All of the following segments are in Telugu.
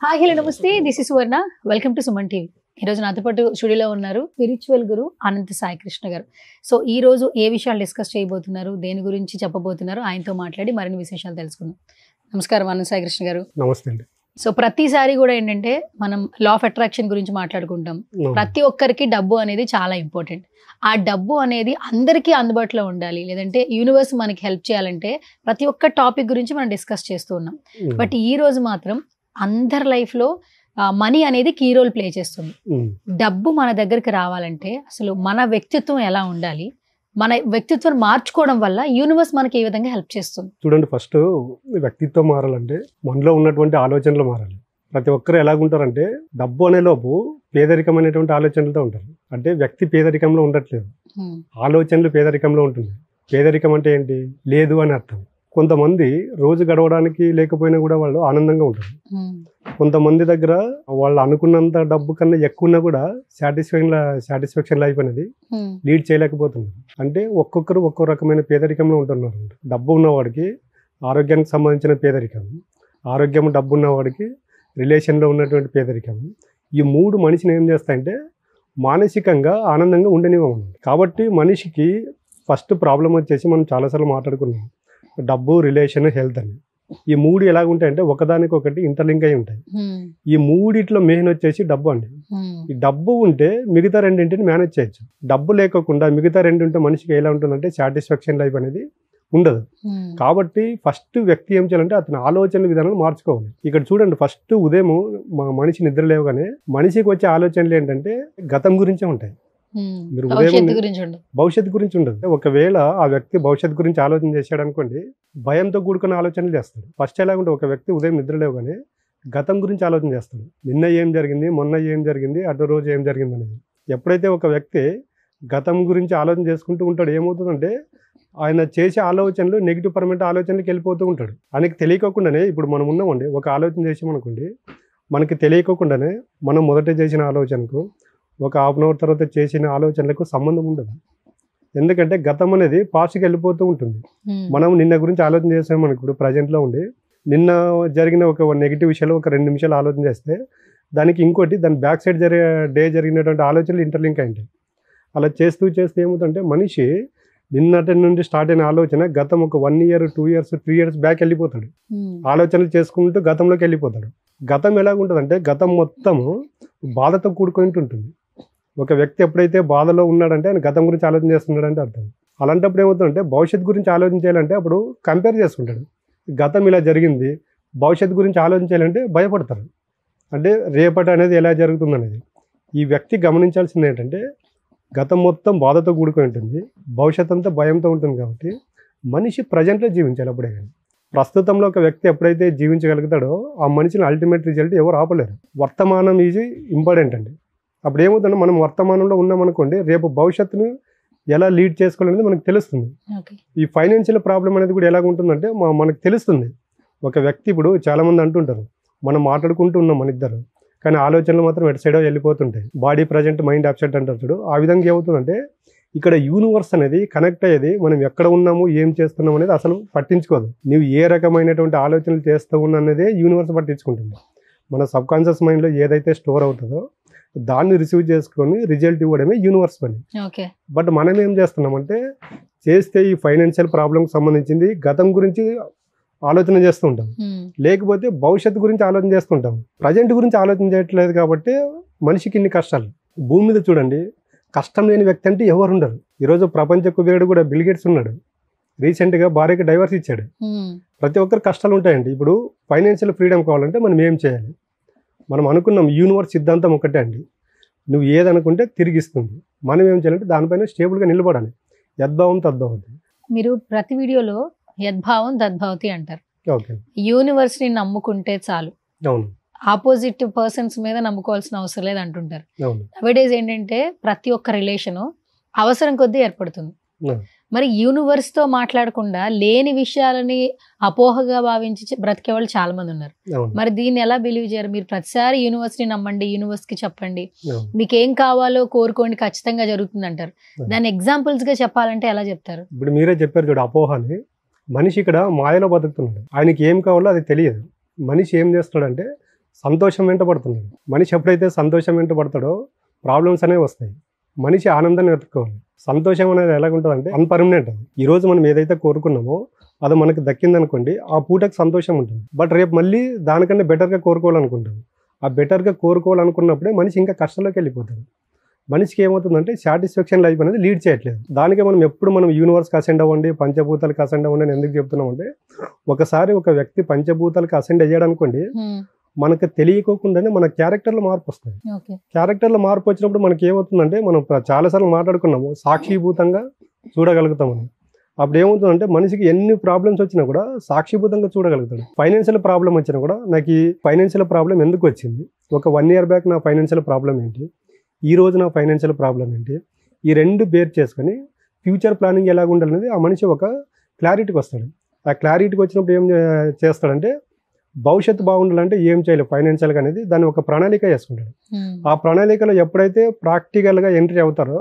హాయ్ హలో నమస్తే, this is Suvarna. Welcome to Suman TV. ఈరోజు నాతో పాటు స్టూడియోలో ఉన్నారు స్పిరిచువల్ గురు అనంత సాయి కృష్ణ గారు. సో ఈ రోజు ఏ విషయాలు డిస్కస్ చేయబోతున్నారు, దేని గురించి చెప్పబోతున్నారు, ఆయనతో మాట్లాడి మరిన్ని విశేషాలు తెలుసుకుందాం. నమస్కారం అనంత సాయి కృష్ణ గారు. నమస్తే అండి. సో ప్రతిసారి కూడా ఏంటంటే మనం లా ఆఫ్ అట్రాక్షన్ గురించి మాట్లాడుకుంటాం. ప్రతి ఒక్కరికి డబ్బు అనేది చాలా ఇంపార్టెంట్. ఆ డబ్బు అనేది అందరికీ అందుబాటులో ఉండాలి, లేదంటే యూనివర్స్ మనకి హెల్ప్ చేయాలంటే ప్రతి ఒక్క టాపిక్ గురించి మనం డిస్కస్ చేస్తూ ఉన్నాం. బట్ ఈ రోజు మాత్రం అందరి లైఫ్లో మనీ అనేది కీ రోల్ ప్లే చేస్తుంది. డబ్బు మన దగ్గరికి రావాలంటే అసలు మన వ్యక్తిత్వం ఎలా ఉండాలి, మన వ్యక్తిత్వం మార్చుకోవడం వల్ల యూనివర్స్ మనకి ఏ విధంగా హెల్ప్ చేస్తుంది? చూడండి, ఫస్ట్ వ్యక్తిత్వం మారాలంటే మనలో ఉన్నటువంటి ఆలోచనలు మారాలి. ప్రతి ఒక్కరు ఎలాగుంటారంటే డబ్బు అనే లోపు పేదరికమైనటువంటి ఆలోచనలతో ఉంటారు. అంటే వ్యక్తి పేదరికంలో ఉండట్లేదు, ఆలోచనలు పేదరికంలో ఉంటుంది. పేదరికం అంటే ఏంటి? లేదు అని అర్థం. కొంతమంది రోజు గడవడానికి లేకపోయినా కూడా వాళ్ళు ఆనందంగా ఉంటారు. కొంతమంది దగ్గర వాళ్ళు అనుకున్నంత డబ్బు కన్నా ఎక్కువ ఉన్నా కూడా సాటిస్ఫాక్షన్ లైఫ్ అనేది లీడ్ చేయలేకపోతున్నారు. అంటే ఒక్కొక్కరు ఒక్కో రకమైన పేదరికంలో ఉంటున్నారు. డబ్బు ఉన్నవాడికి ఆరోగ్యానికి సంబంధించిన పేదరికం, ఆరోగ్యం డబ్బు ఉన్నవాడికి రిలేషన్లో ఉన్నటువంటి పేదరికం, ఈ మూడు మనిషిని ఏం చేస్తాయంటే మానసికంగా ఆనందంగా ఉండనివ్వము. కాబట్టి మనిషికి ఫస్ట్ ప్రాబ్లం వచ్చేసి మనం చాలాసార్లు మాట్లాడుకున్నాం, డబ్బు, రిలేషన్, హెల్త్ అని. ఈ మూడు ఎలాగుంటాయంటే ఒకదానికి ఒకటి ఇంటర్లింక్ అయి ఉంటాయి. ఈ మూడిట్లో మెయిన్ వచ్చేసి డబ్బు అండి. ఈ డబ్బు ఉంటే మిగతా రెండింటిని మేనేజ్ చేయొచ్చు. డబ్బు లేకుండా మిగతా రెండు ఉంటే మనిషికి ఎలా ఉంటుందంటే సాటిస్ఫాక్షన్ లైఫ్ అనేది ఉండదు. కాబట్టి ఫస్ట్ వ్యక్తి ఏం చేయాలంటే అతని ఆలోచన విధానాలు మార్చుకోవాలి. ఇక్కడ చూడండి, ఫస్ట్ ఉదయం మనిషి నిద్ర లేవగానే మనిషికి వచ్చే ఆలోచనలు ఏంటంటే గతం గురించే ఉంటాయి. మీరు భవిష్యత్తు గురించి ఉండదు. ఒకవేళ ఆ వ్యక్తి భవిష్యత్తు గురించి ఆలోచన చేశాడు అనుకోండి, భయంతో కూడుకున్న ఆలోచనలు చేస్తాడు. ఫస్ట్ ఎలాగుంటే ఒక వ్యక్తి ఉదయం నిద్ర లేవగానే గతం గురించి ఆలోచన చేస్తాడు. నిన్న ఏం జరిగింది, మొన్న ఏం జరిగింది, అటు రోజు ఏం జరిగింది అనేది. ఎప్పుడైతే ఒక వ్యక్తి గతం గురించి ఆలోచన చేసుకుంటూ ఉంటాడు, ఏమవుతుందంటే ఆయన చేసే ఆలోచనలు నెగిటివ్ పరమైన ఆలోచనలకు వెళ్ళిపోతూ ఉంటాడు. ఆయనకి తెలియకోకుండానే ఇప్పుడు మనం ఉన్నామండి, ఒక ఆలోచన చేసామనుకోండి, మనకి తెలియకోకుండానే మనం మొదట చేసిన ఆలోచనకు ఒక హాఫ్ అన్ అవర్ తర్వాత చేసిన ఆలోచనలకు సంబంధం ఉండదు. ఎందుకంటే గతం అనేది పాస్ట్కి వెళ్ళిపోతూ ఉంటుంది. మనం నిన్న గురించి ఆలోచన చేసాం మనకి, ఇప్పుడు ప్రజెంట్లో ఉండి నిన్న జరిగిన ఒక నెగిటివ్ విషయాలు ఒక 2 నిమిషాలు ఆలోచన చేస్తే దానికి ఇంకోటి దాని బ్యాక్ సైడ్ జరిగినటువంటి ఆలోచనలు ఇంటర్లింక్ అయింటాయి. అలా చేస్తూ ఏమవుతుందంటే మనిషి నిన్నటి నుండి స్టార్ట్ అయిన ఆలోచన గతం ఒక 1 year, 2 years, 3 years బ్యాక్ వెళ్ళిపోతాడు. ఆలోచనలు చేసుకుంటూ గతంలోకి వెళ్ళిపోతాడు. గతం ఎలాగుంటుందంటే గతం మొత్తము బాధతో కూడుకొని ఉంటుంది. ఒక వ్యక్తి ఎప్పుడైతే బాధలో ఉన్నాడంటే ఆయన గతం గురించి ఆలోచన చేస్తున్నాడంటే అర్థం. అలాంటప్పుడు ఏమవుతుందంటే భవిష్యత్తు గురించి ఆలోచన చేయాలంటే అప్పుడు కంపేర్ చేసుకుంటాడు. గతం ఇలా జరిగింది, భవిష్యత్తు గురించి ఆలోచన చేయాలంటే భయపడతారు. అంటే రేపటి అనేది ఎలా జరుగుతుంది అనేది. ఈ వ్యక్తి గమనించాల్సింది ఏంటంటే గతం మొత్తం బాధతో కూడుకొని ఉంటుంది, భవిష్యత్తు అంతా భయంతో ఉంటుంది. కాబట్టి మనిషి ప్రజెంట్లో జీవించాలి. అప్పుడే కానీ ప్రస్తుతంలో ఒక వ్యక్తి ఎప్పుడైతే జీవించగలుగుతాడో ఆ మనిషిని అల్టిమేట్ రిజల్ట్ ఎవరు ఆపలేరు. వర్తమానం ఈజీ ఇంపార్టెంట్ అండి. అప్పుడు ఏమవుతుందంటే మనం వర్తమానంలో ఉన్నామనుకోండి, రేపు భవిష్యత్తును ఎలా లీడ్ చేసుకోవాలనేది మనకు తెలుస్తుంది. ఈ ఫైనాన్షియల్ ప్రాబ్లం అనేది కూడా ఎలాగ ఉంటుందంటే మనకు తెలుస్తుంది. ఒక వ్యక్తి ఇప్పుడు చాలామంది అంటుంటారు, మనం మాట్లాడుకుంటూ ఉన్నాం మన ఇద్దరు, కానీ ఆలోచనలు మాత్రం ఎటు సైడో వెళ్ళిపోతుంటాయి. బాడీ ప్రజెంట్, మైండ్ అప్సెట్ అంటారు చూడు. ఆ విధంగా ఏమవుతుందంటే ఇక్కడ యూనివర్స్ అనేది కనెక్ట్ అయ్యేది మనం ఎక్కడ ఉన్నాము, ఏం చేస్తున్నాం అనేది అసలు పట్టించుకోదు. నువ్వు ఏ రకమైనటువంటి ఆలోచనలు చేస్తూ ఉన్నా అనేదే యూనివర్స్ పట్టించుకుంటుంది. మన సబ్కాన్షియస్ మైండ్లో ఏదైతే స్టోర్ అవుతుందో దాన్ని రిసీవ్ చేసుకొని రిజల్ట్ ఇవ్వడమే యూనివర్స్ పని. బట్ మనం ఏం చేస్తున్నామంటే చేస్తే ఈ ఫైనాన్షియల్ ప్రాబ్లంకి సంబంధించింది గతం గురించి ఆలోచన చేస్తూ ఉంటాం, లేకపోతే భవిష్యత్తు గురించి ఆలోచన చేస్తుంటాం. ప్రజెంట్ గురించి ఆలోచన చేయట్లేదు. కాబట్టి మనిషికి ఇన్ని కష్టాలు. భూమి మీద చూడండి, కష్టం లేని వ్యక్తి అంటే ఎవరు ఉండరు. ఈరోజు ప్రపంచ కుబేరుడు కూడా బిల్ గేట్స్ ఉన్నాడు. రీసెంట్గా భార్యకి డైవర్స్ ఇచ్చాడు. ప్రతి ఒక్కరు కష్టాలు ఉంటాయండి. ఇప్పుడు ఫైనాన్షియల్ ఫ్రీడమ్ కావాలంటే మనం ఏం చేయాలి? మనం అనుకున్నాం యూనివర్స్ సిద్ధాంతం ఒకటే అండి, నువ్వు ఏదనుకుంటే తిరిగిస్తుంది. మనం ఏం చేయాలంటే దానిపైన స్టేబుల్గా నిలబడాలి. యద్భావం తద్భవతి. మీరు ప్రతి వీడియోలో యద్భావం తద్భవతి అంటారు. యూనివర్స్ ని నమ్ముకుంటే చాలు, ఆపోజిట్ పర్సన్స్ మీద నమ్ముకోవాల్సిన అవసరం లేదు అంటుంటారు. నవేడేస్ ఏంటంటే ప్రతి ఒక్క రిలేషను అవసరం కొద్దీ ఏర్పడుతుంది. మరి యూనివర్స్ తో మాట్లాడకుండా లేని విషయాలని అపోహగా భావించి బ్రతికే వాళ్ళు చాలా మంది ఉన్నారు. మరి దీన్ని ఎలా బిలీవ్ చేయరు? మీరు ప్రతిసారి యూనివర్స్ ని నమ్మండి, యూనివర్స్ కి చెప్పండి, మీకు ఏం కావాలో కోరుకోండి, ఖచ్చితంగా జరుగుతుంది అంటారు. దాన్ని ఎగ్జాంపుల్స్ గా చెప్పాలంటే ఎలా చెప్తారు? ఇప్పుడు మీరే చెప్పారు చూడు, అపోహ అని. మనిషి ఇక్కడ మాయలో బతుకుతున్నాడు. ఆయనకి ఏం కావాలో అది తెలియదు. మనిషి ఏం చేస్తాడంటే సంతోషం వెంట పడుతున్నాడు. మనిషి ఎప్పుడైతే సంతోషం వెంట పడతాడో ప్రాబ్లమ్స్ అనేవి వస్తాయి. మనిషి ఆనందాన్ని వెతుక్కోవాలి. సంతోషం అనేది ఎలాగుంటుందంటే అన్పర్మనెంట్. అది ఈరోజు మనం ఏదైతే కోరుకున్నామో అది మనకి దక్కిందనుకోండి, ఆ పూటకి సంతోషం ఉంటుంది. బట్ రేపు మళ్ళీ దానికన్నా బెటర్గా కోరుకోవాలనుకుంటాం. ఆ బెటర్గా కోరుకోవాలనుకున్నప్పుడే మనిషి ఇంకా కష్టంలోకి వెళ్ళిపోతాడు. మనిషికి ఏమవుతుందంటే సాటిస్ఫాక్షన్ లైఫ్ అనేది లీడ్ చేయట్లేదు. దానికే మనం ఎప్పుడు మనం యూనివర్స్కి అసెండ్ అవ్వండి, పంచభూతాలకు అసెండ్ అవ్వండి అని ఎందుకు చెప్తున్నామంటే, ఒకసారి ఒక వ్యక్తి పంచభూతాలకు అసెండ్ అయ్యాడు అనుకోండి, మనకు తెలియకోకుండానే మన క్యారెక్టర్లో మార్పు వస్తుంది. క్యారెక్టర్లో మార్పు వచ్చినప్పుడు మనకి ఏమవుతుందంటే, మనం చాలాసార్లు మాట్లాడుకున్నాము, సాక్షిభూతంగా చూడగలుగుతామని. అప్పుడు ఏమవుతుందంటే మనిషికి ఎన్ని ప్రాబ్లమ్స్ వచ్చినా కూడా సాక్షిభూతంగా చూడగలుగుతాడు. ఫైనాన్షియల్ ప్రాబ్లం వచ్చినా కూడా నాకు ఈ ఫైనాన్షియల్ ప్రాబ్లం ఎందుకు వచ్చింది, ఒక 1 year బ్యాక్ నా ఫైనాన్షియల్ ప్రాబ్లం ఏంటి, ఈ రోజు నా ఫైనాన్షియల్ ప్రాబ్లం ఏంటి, ఈ రెండు బేర్ చేసుకొని ఫ్యూచర్ ప్లానింగ్ ఎలాగ ఉండాలనేది ఆ మనిషి ఒక క్లారిటీకి వస్తాడు. ఆ క్లారిటీకి వచ్చినప్పుడు ఏం చేస్తాడంటే, భవిష్యత్తు బాగుండాలంటే ఏం చేయలేదు ఫైనాన్షియల్గా అనేది దాన్ని ఒక ప్రణాళిక చేసుకుంటాడు. ఆ ప్రణాళికలో ఎప్పుడైతే ప్రాక్టికల్గా ఎంట్రీ అవుతారో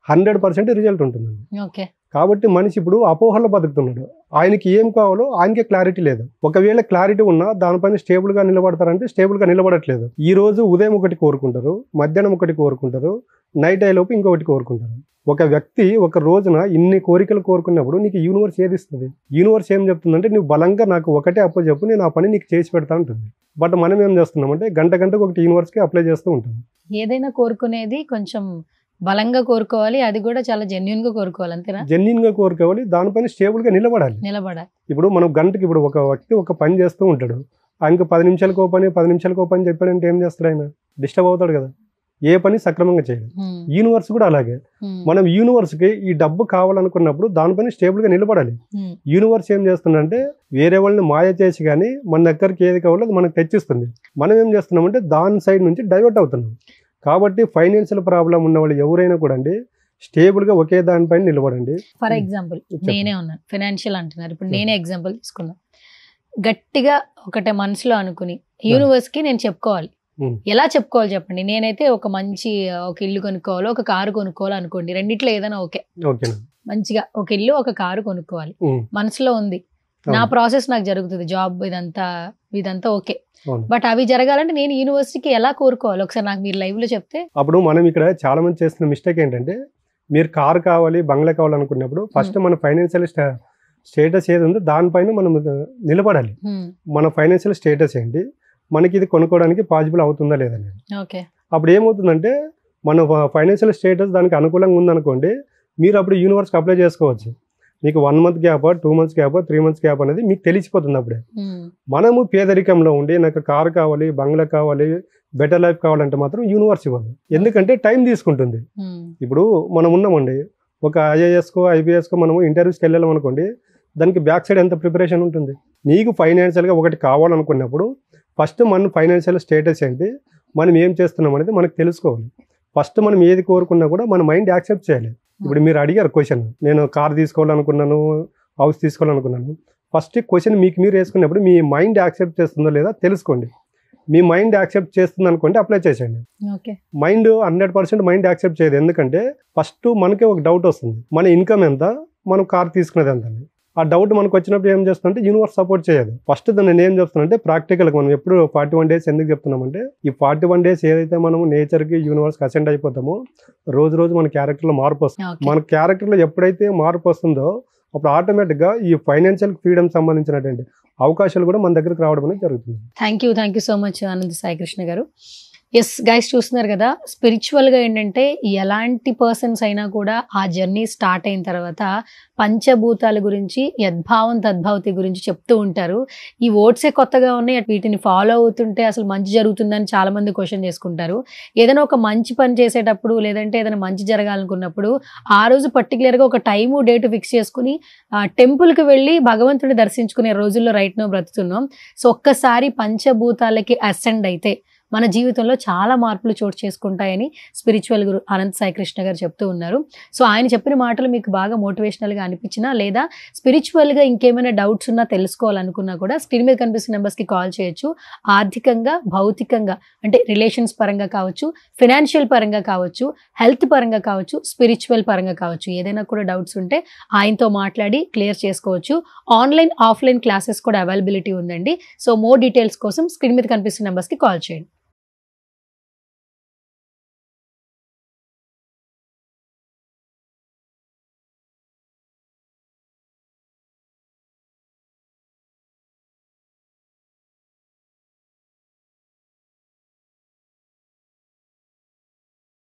100% రిజల్ట్ ఉంటుందండి. కాబట్టి మనిషి ఇప్పుడు అపోహల్లో బతుకుతున్నాడు. ఆయనకి ఏం కావాలో ఆయనకే క్లారిటీ లేదు. ఒకవేళ క్లారిటీ ఉన్నా దానిపైన స్టేబుల్గా నిలబడతారంటే స్టేబుల్గా నిలబడట్లేదు. ఈ రోజు ఉదయం ఒకటి కోరుకుంటారు, మధ్యాహ్నం ఒకటి కోరుకుంటారు, నైట్ అయ్యేలోపు ఇంకొకటి కోరుకుంటారు. ఒక వ్యక్తి ఒక రోజున ఇన్ని కోరికలు కోరుకున్నప్పుడు నీకు యూనివర్స్ ఏది ఇస్తుంది? యూనివర్స్ ఏం చెప్తుందంటే, నువ్వు బలంగా నాకు ఒకటే అప్పు చెప్పు, నేను ఆ పని నీకు చేసి పెడతా ఉంటుంది. బట్ మనం ఏం చేస్తున్నామంటే గంటకు ఒకటి యూనివర్స్కి అప్లై చేస్తూ ఉంటాం. ఏదైనా కోరుకునేది కొంచెం బలంగా కోరుకోవాలి, అది కూడా చాలా జెన్యున్ గా కోరుకోవాలి. అంతేనా? జెన్యున్ గా కోరుకోవాలి, దానిపైన స్టేబుల్ గా నిలబడాలి. ఇప్పుడు మనం గంటకి ఇప్పుడు ఒక వ్యక్తి ఒక పని చేస్తూ ఉంటాడు, ఆయనకు 10 నిమిషాలకు ఓ పని 10 నిమిషాలకు ఓ పని చెప్పాడంటే ఏం చేస్తాడు? ఆయన డిస్టర్బ్ అవుతాడు కదా, ఏ పని సక్రమంగా చేయడు. యూనివర్స్ కూడా అలాగే. మనం యూనివర్స్ కి ఈ డబ్బు కావాలనుకున్నప్పుడు దానిపైన స్టేబుల్ గా నిలబడాలి. యూనివర్స్ ఏం చేస్తుందంటే వేరే వాళ్ళని మాయ చేసి కానీ మన దగ్గరికి ఏది కావాలో అది మనకు తెచ్చిస్తుంది. మనం ఏం చేస్తున్నామంటే దాని సైడ్ నుంచి డైవర్ట్ అవుతున్నాం. కాబట్టి ఫైనాన్షియల్ ప్రాబ్లం ఉన్న వాళ్ళు ఎవరైనా కూడా అండి స్టేబుల్ గా ఒకే దానిపైన నిలబడండి. ఫర్ ఎగ్జాంపుల్ నేనే ఉన్నాను, ఫైనాన్షియల్ అంటున్నారు, ఇప్పుడు నేనే ఎగ్జాంపుల్ తీసుకున్నా. గట్టిగా ఒకటే మనసులో అనుకుని యూనివర్స్ కి నేను చెప్పుకోవాలి. ఎలా చెప్పుకోవాలి చెప్పండి? నేనైతే ఒక మంచి ఒక ఇల్లు కొనుక్కోవాలో ఒక కారు కొనుక్కోవాలో అనుకోండి, రెండిట్లో ఏదైనా ఓకే, మంచిగా ఒక ఇల్లు ఒక కారు కొనుక్కోవాలి మనసులో ఉంది. నా ప్రాసెస్ నాకు జరుగుతుంది, జాబ్ ఇదంతా ఓకే. బట్ అవి జరగాలంటే నేను యూనివర్సిటీకి ఎలా కోరుకోవాలి? ఒకసారి నాకు మీరు లైవ్ లో చెప్తే. అప్పుడు మనం ఇక్కడ చాలా మంది చేస్తున్న మిస్టేక్ ఏంటంటే, మీరు కారు కావాలి బంగ్లా కావాలనుకున్నప్పుడు ఫస్ట్ మన ఫైనాన్షియల్ స్టేటస్ ఏది ఉందో దానిపైన మనం నిలబడాలి. మన ఫైనాన్షియల్ స్టేటస్ ఏంటి, మనకి ఇది కొనుక్కోవడానికి పాసిబుల్ అవుతుందా లేదని. అప్పుడు ఏమవుతుందంటే మన ఫైనాన్షియల్ స్టేటస్ దానికి అనుకూలంగా ఉందనుకోండి, మీరు అప్పుడు యూనివర్స్కి అప్లై చేసుకోవచ్చు. మీకు 1 month gap 2 months gap 3 months gap అనేది మీకు తెలిసిపోతుంది. అప్పుడే మనము పేదరికంలో ఉండి నాకు కారు కావాలి బంగ్లా కావాలి బెటర్ లైఫ్ కావాలంటే మాత్రం యూనివర్స్ ఇవ్వదు. ఎందుకంటే టైం తీసుకుంటుంది. ఇప్పుడు మనం ఉన్నామండి, ఒక ఐఏఎస్కో ఐపీఎస్కో మనము ఇంటర్వ్యూస్కి వెళ్ళాం అనుకోండి, దానికి బ్యాక్ సైడ్ ఎంత ప్రిపరేషన్ ఉంటుంది. నీకు ఫైనాన్షియల్గా ఒకటి కావాలనుకున్నప్పుడు ఫస్ట్ మన ఫైనాన్షియల్ స్టేటస్ ఏంటి, మనం ఏం చేస్తున్నాం అనేది మనకు తెలుసుకోవాలి. ఫస్ట్ మనం ఏది కోరుకున్నా కూడా మన మైండ్ యాక్సెప్ట్ చేయాలి. ఇప్పుడు మీరు అడిగారు క్వశ్చన్, నేను కార్ తీసుకోవాలనుకున్నాను హౌస్ తీసుకోవాలనుకున్నాను. ఫస్ట్ క్వశ్చన్ మీకు మీరు వేసుకున్నప్పుడు మీ మైండ్ యాక్సెప్ట్ చేస్తుందో లేదా తెలుసుకోండి. మీ మైండ్ యాక్సెప్ట్ చేస్తుంది అనుకోండి అప్లై చేసేయండి. మైండ్ 100% మైండ్ యాక్సెప్ట్ చేయదు. ఎందుకంటే ఫస్ట్ మనకే ఒక డౌట్ వస్తుంది, మన ఇన్కమ్ ఎంత, మనం కార్ తీసుకునేది ఎంత అని. ఆ డౌట్ మనకు వచ్చినప్పుడు ఏం చేస్తుందంటే యూనివర్స్ సపోర్ట్ చేయదు. ఫస్ట్ నేను ఏం చెప్తున్నానంటే ప్రాక్టికల్గా మనం ఎప్పుడు 41 days ఎందుకు చెప్తున్నామంటే, ఈ 41 days ఏదైతే మనం నేచర్కి యూనివర్స్కి అసెండ్ అయిపోతామో రోజు మన క్యారెక్టర్లో మార్పు వస్తుంది. మన క్యారెక్టర్లో ఎప్పుడైతే మార్పు వస్తుందో అప్పుడు ఆటోమేటిక్గా ఈ ఫైనాన్షియల్ ఫ్రీడమ్ సంబంధించినటువంటి అవకాశాలు కూడా మన దగ్గరకు రావడం అనేది జరుగుతుంది. Thank you so much Anand Sai Krishna గారు. ఎస్ గైస్, చూస్తున్నారు కదా, స్పిరిచువల్గా ఏంటంటే ఎలాంటి పర్సన్స్ అయినా కూడా ఆ జర్నీ స్టార్ట్ అయిన తర్వాత పంచభూతాల గురించి యద్భావం తద్భావతి గురించి చెప్తూ ఉంటారు. ఈ ఓట్సే కొత్తగా ఉన్నాయి, వీటిని ఫాలో అవుతుంటే అసలు మంచి జరుగుతుందని చాలా మంది క్వశ్చన్ చేసుకుంటారు. ఏదైనా ఒక మంచి పని చేసేటప్పుడు లేదంటే ఏదైనా మంచి జరగాలనుకున్నప్పుడు ఆ రోజు పర్టికులర్గా ఒక టైము డేట్ ఫిక్స్ చేసుకుని టెంపుల్కి వెళ్ళి భగవంతుడిని దర్శించుకునే రోజుల్లో రైట్ నో బ్రతుకుతున్నాం. సో ఒక్కసారి పంచభూతాలకి అసెండ్ అయితే మన జీవితంలో చాలా మార్పులు చోటు చేసుకుంటాయని స్పిరిచువల్ గురు అనంత్ సాయి కృష్ణ గారు చెప్తూ ఉన్నారు. సో ఆయన చెప్పిన మాటలు మీకు బాగా మోటివేషనల్గా అనిపించినా లేదా స్పిరిచువల్గా ఇంకేమైనా డౌట్స్ ఉన్నా తెలుసుకోవాలనుకున్నా కూడా స్క్రీన్ మీద కనిపిస్తున్న నెంబర్స్కి కాల్ చేయొచ్చు. ఆర్థికంగా, భౌతికంగా అంటే రిలేషన్స్ పరంగా కావచ్చు, ఫినాన్షియల్ పరంగా కావచ్చు, హెల్త్ పరంగా కావచ్చు, స్పిరిచువల్ పరంగా కావచ్చు, ఏదైనా కూడా డౌట్స్ ఉంటే ఆయనతో మాట్లాడి క్లియర్ చేసుకోవచ్చు. ఆన్లైన్, ఆఫ్లైన్ క్లాసెస్ కూడా అవైలబిలిటీ ఉందండి. సో మోర్ డీటెయిల్స్ కోసం స్క్రీన్ మీద కనిపిస్తున్న నెంబర్స్కి కాల్ చేయండి.